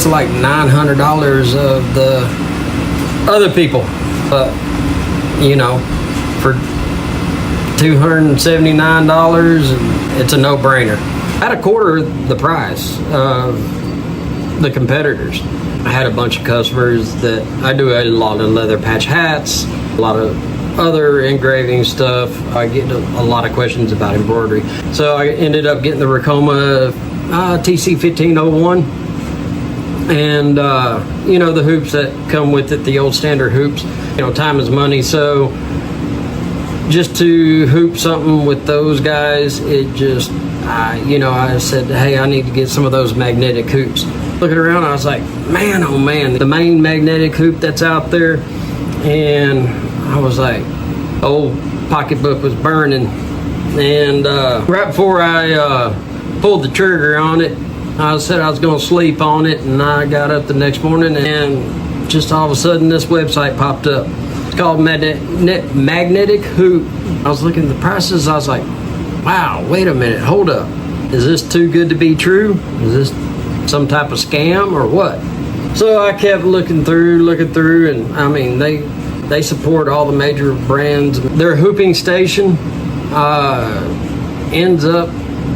It's like $900 of the other people, but you know, for $279, it's a no-brainer. At a quarter the price of the competitors. I had a bunch of customers that I do a lot of leather patch hats, a lot of other engraving stuff. I get a lot of questions about embroidery. So I ended up getting the Racoma TC 1501 and you know, the hoops that come with it, the old standard hoops. You know, time is money, so just to hoop something with those guys, it just, you know, I said, hey, I need to get some of those magnetic hoops. Looking around, I was like, man, oh man, the main magnetic hoop that's out there, and I was like, old pocketbook was burning, and right before I pulled the trigger on it, I said I was going to sleep on it, and I got up the next morning, and just all of a sudden this website popped up. It's called Magnetic Hoop. I was looking at the prices, I was like, wow, wait a minute, hold up. Is this too good to be true? Is this some type of scam or what? So I kept looking through, and I mean, they support all the major brands. Their hooping station ends up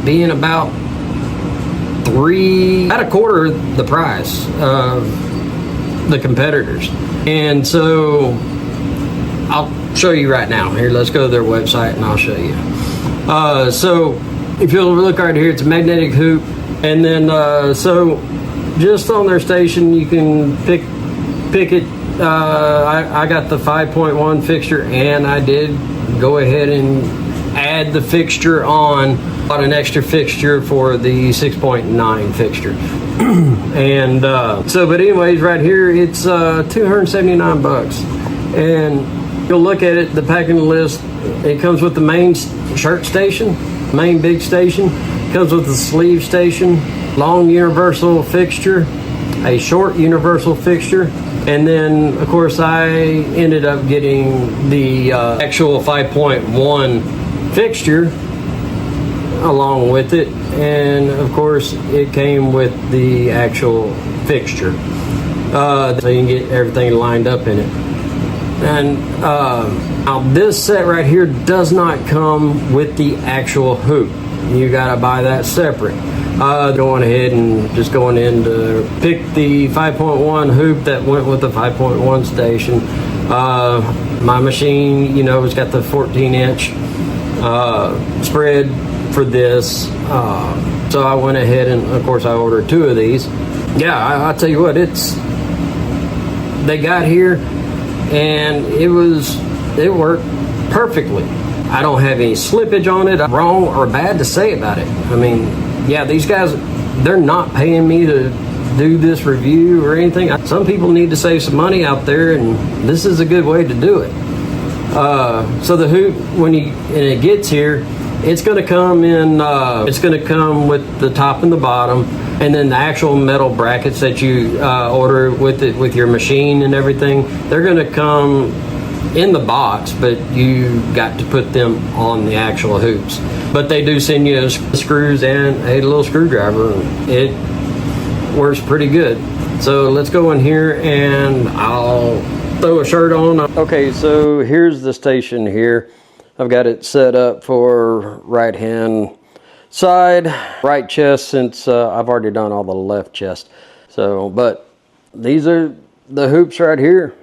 being about a quarter the price of the competitors. And so I'll show you right now. Here, let's go to their website and I'll show you. So if you'll look right here, it's a magnetic hoop. And then so just on their station, you can pick it. I got the 5.1 fixture, and I did go ahead and add the fixture on, bought an extra fixture for the 6.9 fixture. And so, but anyways, right here, it's 279 bucks. And you'll look at it, the packing list, it comes with the main shirt station, main big station, comes with the sleeve station, long universal fixture, a short universal fixture, and then of course I ended up getting the actual 5.1 fixture along with it, and of course it came with the actual fixture, so you can get everything lined up in it. And now this set right here does not come with the actual hoop. You gotta buy that separate. Going ahead and just going in to pick the 5.1 hoop that went with the 5.1 station. My machine, you know, it's got the 14-inch spread for this. So I went ahead and, of course, I ordered 2 of these. Yeah, I'll tell you what, they got here and it worked perfectly. I don't have any slippage on it, wrong or bad to say about it. I mean, yeah, these guys, they're not paying me to do this review or anything. Some people need to save some money out there, and this is a good way to do it. So the hoop, when it gets here, it's going to come in. It's going to come with the top and the bottom, and then the actual metal brackets that you order with it, with your machine and everything. They're going to come in the box, but you got to put them on the actual hoops. But they do send you screws and a little screwdriver. It works pretty good. So let's go in here and I'll throw a shirt on. Okay, so here's the station here. I've got it set up for right hand side, right chest, since I've already done all the left chest. So, but these are the hoops right here.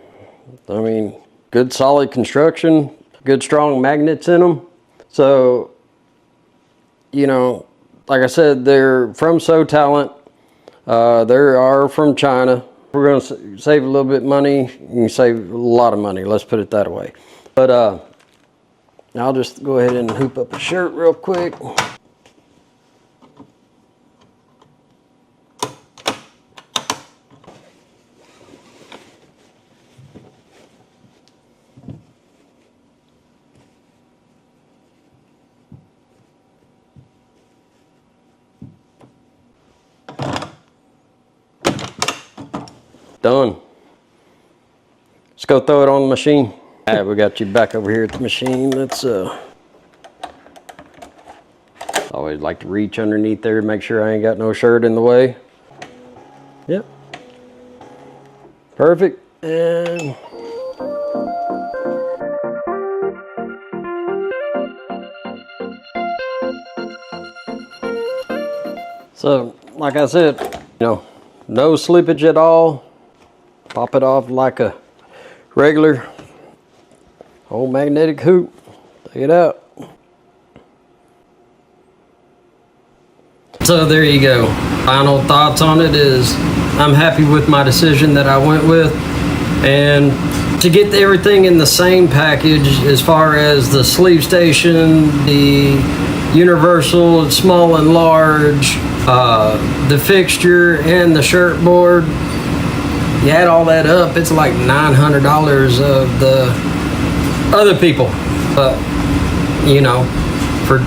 I mean, good solid construction, good strong magnets in them. So, you know, like I said, they're from Sewtalent. They are from China. We're going to save a little bit of money. You can save a lot of money, let's put it that way. But I'll just go ahead and hoop up a shirt real quick. Done. Let's go throw it on the machine. All right, we got you back over here at the machine. Let's always like to reach underneath there, make sure I ain't got no shirt in the way. Yep. Perfect. And so, like I said, you know, no slippage at all. Pop it off like a regular old magnetic hoop. Take it out. So there you go. Final thoughts on it is I'm happy with my decision that I went with. And to get everything in the same package as far as the sleeve station, the universal, small and large, the fixture and the shirt board, you add all that up, it's like $900 of the other people. But, you know, for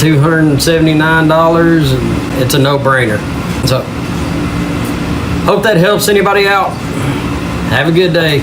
$279, it's a no-brainer. So, hope that helps anybody out. Have a good day.